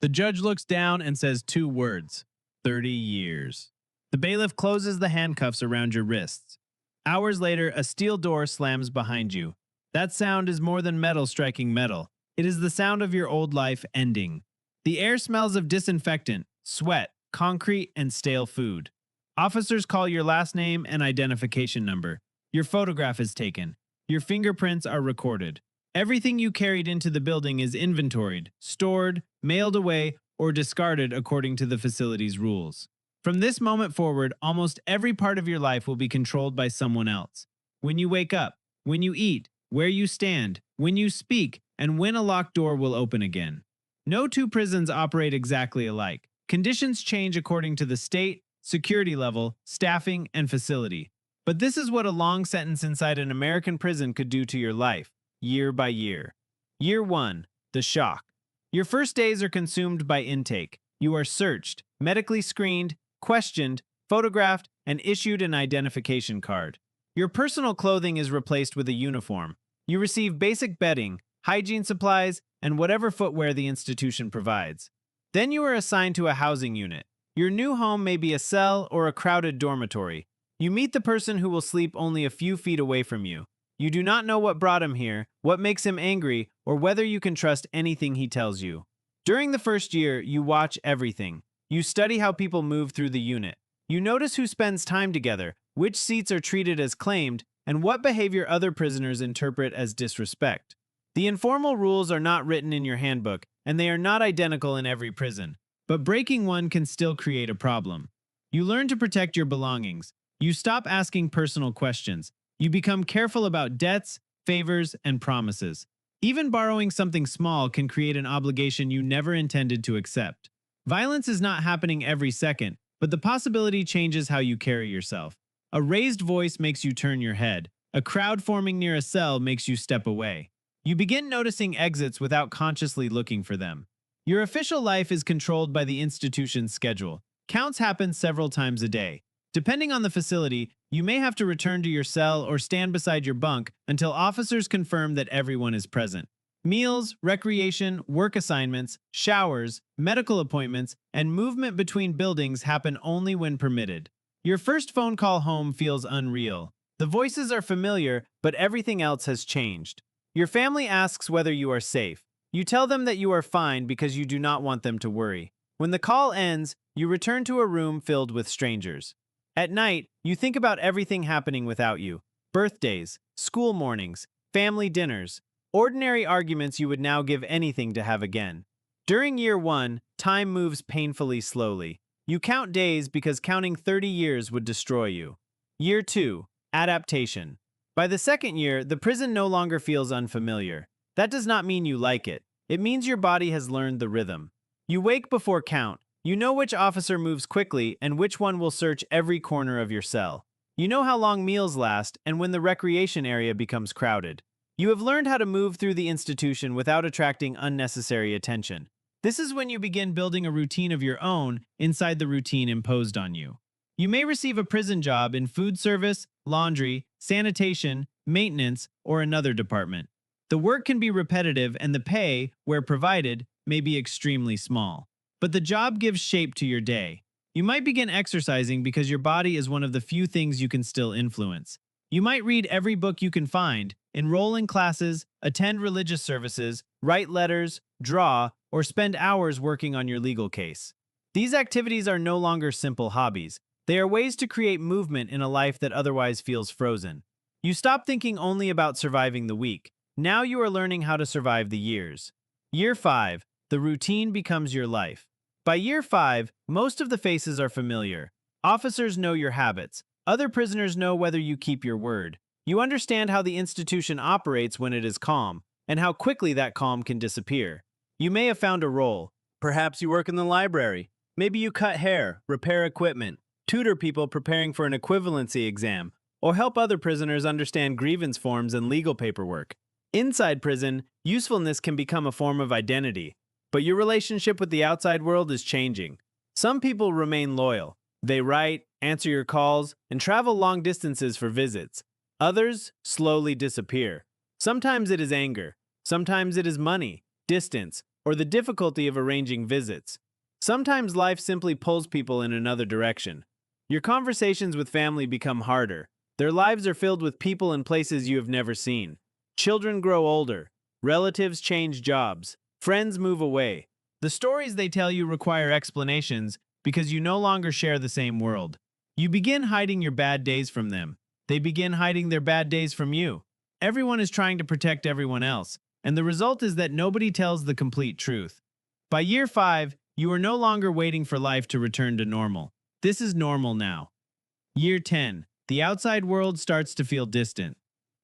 The judge looks down and says two words: 30 years. The bailiff closes the handcuffs around your wrists. Hours later, a steel door slams behind you. That sound is more than metal striking metal. It is the sound of your old life ending. The air smells of disinfectant, sweat, concrete, and stale food. Officers call your last name and identification number. Your photograph is taken. Your fingerprints are recorded. Everything you carried into the building is inventoried, stored, mailed away, or discarded according to the facility's rules. From this moment forward, almost every part of your life will be controlled by someone else. When you wake up, when you eat, where you stand, when you speak, and when a locked door will open again. No two prisons operate exactly alike. Conditions change according to the state, security level, staffing, and facility. But this is what a long sentence inside an American prison could do to your life, year by year. Year 1. The shock. Your first days are consumed by intake. You are searched, medically screened, questioned, photographed, and issued an identification card. Your personal clothing is replaced with a uniform. You receive basic bedding, hygiene supplies, and whatever footwear the institution provides. Then you are assigned to a housing unit. Your new home may be a cell or a crowded dormitory. You meet the person who will sleep only a few feet away from you. You do not know what brought him here, what makes him angry, or whether you can trust anything he tells you. During the first year, you watch everything. You study how people move through the unit. You notice who spends time together, which seats are treated as claimed, and what behavior other prisoners interpret as disrespect. The informal rules are not written in your handbook, and they are not identical in every prison. But breaking one can still create a problem. You learn to protect your belongings. You stop asking personal questions. You become careful about debts, favors, and promises. Even borrowing something small can create an obligation you never intended to accept. Violence is not happening every second, but the possibility changes how you carry yourself. A raised voice makes you turn your head. A crowd forming near a cell makes you step away. You begin noticing exits without consciously looking for them. Your official life is controlled by the institution's schedule. Counts happen several times a day. Depending on the facility, you may have to return to your cell or stand beside your bunk until officers confirm that everyone is present. Meals, recreation, work assignments, showers, medical appointments, and movement between buildings happen only when permitted. Your first phone call home feels unreal. The voices are familiar, but everything else has changed. Your family asks whether you are safe. You tell them that you are fine because you do not want them to worry. When the call ends, you return to a room filled with strangers. At night, you think about everything happening without you. Birthdays, school mornings, family dinners, ordinary arguments you would now give anything to have again. During year 1, time moves painfully slowly. You count days because counting 30 years would destroy you. Year 2, adaptation. By the second year, the prison no longer feels unfamiliar. That does not mean you like it. It means your body has learned the rhythm. You wake before count. You know which officer moves quickly and which one will search every corner of your cell. You know how long meals last and when the recreation area becomes crowded. You have learned how to move through the institution without attracting unnecessary attention. This is when you begin building a routine of your own inside the routine imposed on you. You may receive a prison job in food service, laundry, sanitation, maintenance, or another department. The work can be repetitive and the pay, where provided, may be extremely small. But the job gives shape to your day. You might begin exercising because your body is one of the few things you can still influence. You might read every book you can find, enroll in classes, attend religious services, write letters, draw, or spend hours working on your legal case. These activities are no longer simple hobbies. They are ways to create movement in a life that otherwise feels frozen. You stop thinking only about surviving the week. Now you are learning how to survive the years. Year 5. The routine becomes your life. By year 5, most of the faces are familiar. Officers know your habits. Other prisoners know whether you keep your word. You understand how the institution operates when it is calm, and how quickly that calm can disappear. You may have found a role. Perhaps you work in the library. Maybe you cut hair, repair equipment, tutor people preparing for an equivalency exam, or help other prisoners understand grievance forms and legal paperwork. Inside prison, usefulness can become a form of identity, but your relationship with the outside world is changing. Some people remain loyal. They write, answer your calls, and travel long distances for visits. Others slowly disappear. Sometimes it is anger. Sometimes it is money, distance, or the difficulty of arranging visits. Sometimes life simply pulls people in another direction. Your conversations with family become harder. Their lives are filled with people and places you have never seen. Children grow older. Relatives change jobs. Friends move away. The stories they tell you require explanations because you no longer share the same world. You begin hiding your bad days from them. They begin hiding their bad days from you. Everyone is trying to protect everyone else, and the result is that nobody tells the complete truth. By year 5, you are no longer waiting for life to return to normal. This is normal now. Year 10, the outside world starts to feel distant.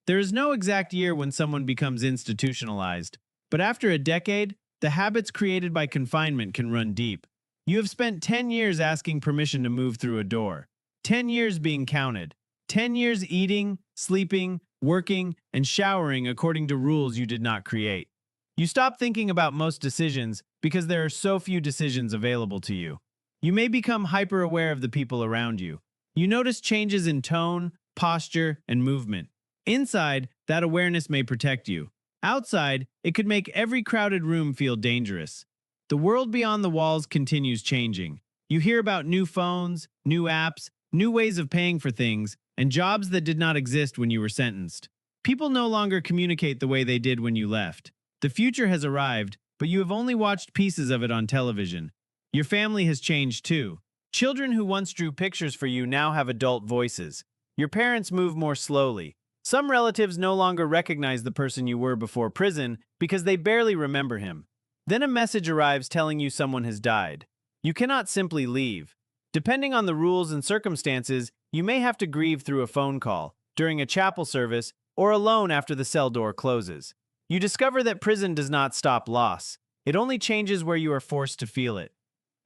There is no exact year when someone becomes institutionalized, but after a decade, the habits created by confinement can run deep. You have spent 10 years asking permission to move through a door, 10 years being counted, 10 years eating, sleeping, working, and showering according to rules you did not create. You stop thinking about most decisions because there are so few decisions available to you. You may become hyper aware of the people around you. You notice changes in tone, posture, and movement. Inside, that awareness may protect you. Outside, it could make every crowded room feel dangerous. The world beyond the walls continues changing. You hear about new phones, new apps, new ways of paying for things, and jobs that did not exist when you were sentenced. People no longer communicate the way they did when you left. The future has arrived, but you have only watched pieces of it on television. Your family has changed too. Children who once drew pictures for you now have adult voices. Your parents move more slowly. Some relatives no longer recognize the person you were before prison because they barely remember him. Then a message arrives telling you someone has died. You cannot simply leave. Depending on the rules and circumstances, you may have to grieve through a phone call, during a chapel service, or alone after the cell door closes. You discover that prison does not stop loss. It only changes where you are forced to feel it.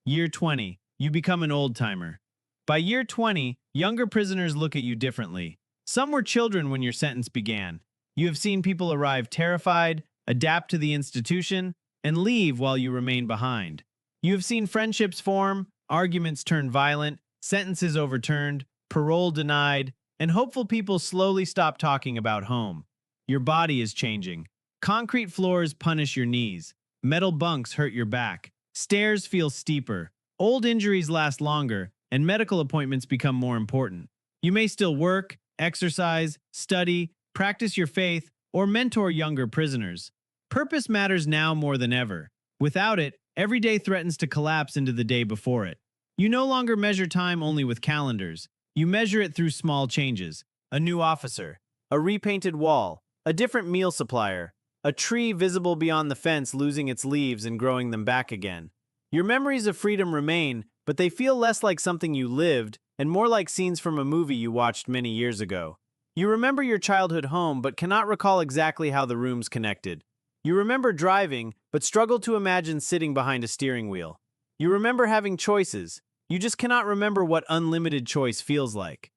Year 20, you become an old-timer. By year 20, younger prisoners look at you differently. Some were children when your sentence began. You have seen people arrive terrified, adapt to the institution, and leave while you remain behind. You have seen friendships form, arguments turn violent, sentences overturned, parole denied, and hopeful people slowly stop talking about home. Your body is changing. Concrete floors punish your knees. Metal bunks hurt your back. Stairs feel steeper. Old injuries last longer, and medical appointments become more important. You may still work, exercise, study, practice your faith, or mentor younger prisoners. Purpose matters now more than ever. Without it, every day threatens to collapse into the day before it. You no longer measure time only with calendars. You measure it through small changes. A new officer, a repainted wall, a different meal supplier, a tree visible beyond the fence losing its leaves and growing them back again. Your memories of freedom remain, but they feel less like something you lived and more like scenes from a movie you watched many years ago. You remember your childhood home but cannot recall exactly how the rooms connected. You remember driving but struggle to imagine sitting behind a steering wheel. You remember having choices. You just cannot remember what unlimited choice feels like.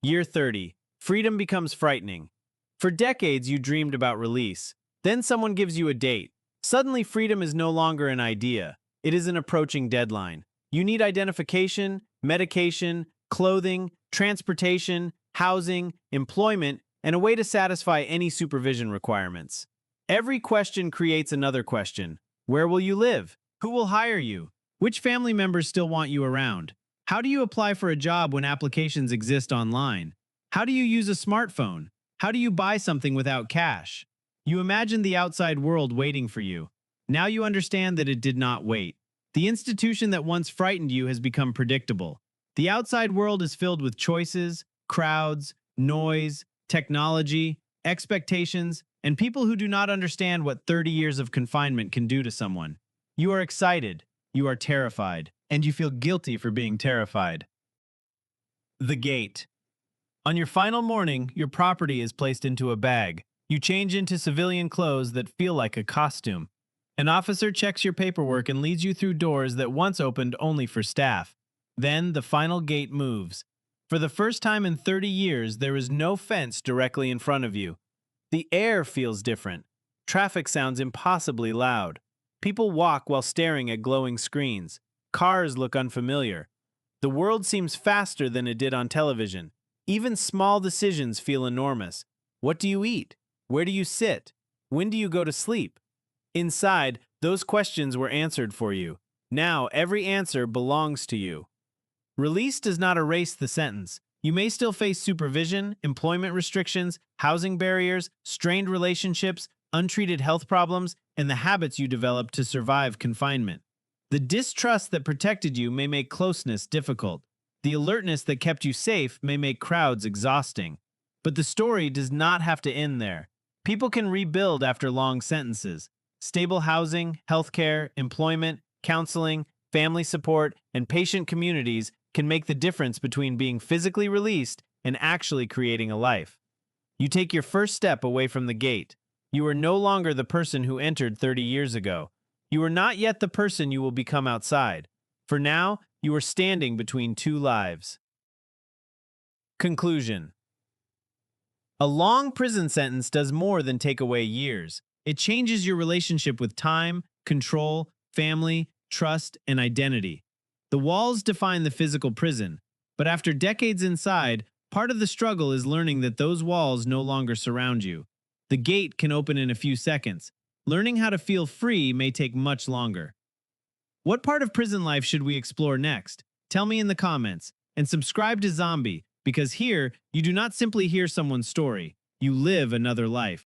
Year 30. Freedom becomes frightening. For decades you dreamed about release. Then someone gives you a date. Suddenly freedom is no longer an idea. It is an approaching deadline. You need identification, medication, clothing, transportation, housing, employment, and a way to satisfy any supervision requirements. Every question creates another question. Where will you live? Who will hire you? Which family members still want you around? How do you apply for a job when applications exist online? How do you use a smartphone? How do you buy something without cash? You imagine the outside world waiting for you. Now you understand that it did not wait. The institution that once frightened you has become predictable. The outside world is filled with choices, crowds, noise, technology, expectations, and people who do not understand what 30 years of confinement can do to someone. You are excited, you are terrified, and you feel guilty for being terrified. The gate. On your final morning, your property is placed into a bag. You change into civilian clothes that feel like a costume. An officer checks your paperwork and leads you through doors that once opened only for staff. Then the final gate moves. For the first time in 30 years, there is no fence directly in front of you. The air feels different. Traffic sounds impossibly loud. People walk while staring at glowing screens. Cars look unfamiliar. The world seems faster than it did on television. Even small decisions feel enormous. What do you eat? Where do you sit? When do you go to sleep? Inside, Those questions were answered for you. Now every answer belongs to you. Release does not erase the sentence. You may still face supervision, employment restrictions, housing barriers, strained relationships, untreated health problems, and the habits you developed to survive confinement. The distrust that protected you may make closeness difficult. The alertness that kept you safe may make crowds exhausting. But the story does not have to end there. People can rebuild after long sentences. Stable housing, healthcare, employment, counseling, family support, and patient communities can make the difference between being physically released and actually creating a life. You take your first step away from the gate. You are no longer the person who entered 30 years ago. You are not yet the person you will become outside. For now, you are standing between two lives. Conclusion. A long prison sentence does more than take away years. It changes your relationship with time, control, family, trust, and identity. The walls define the physical prison, but after decades inside, part of the struggle is learning that those walls no longer surround you. The gate can open in a few seconds. Learning how to feel free may take much longer. What part of prison life should we explore next? Tell me in the comments, and subscribe to Zombie, because here you do not simply hear someone's story, you live another life.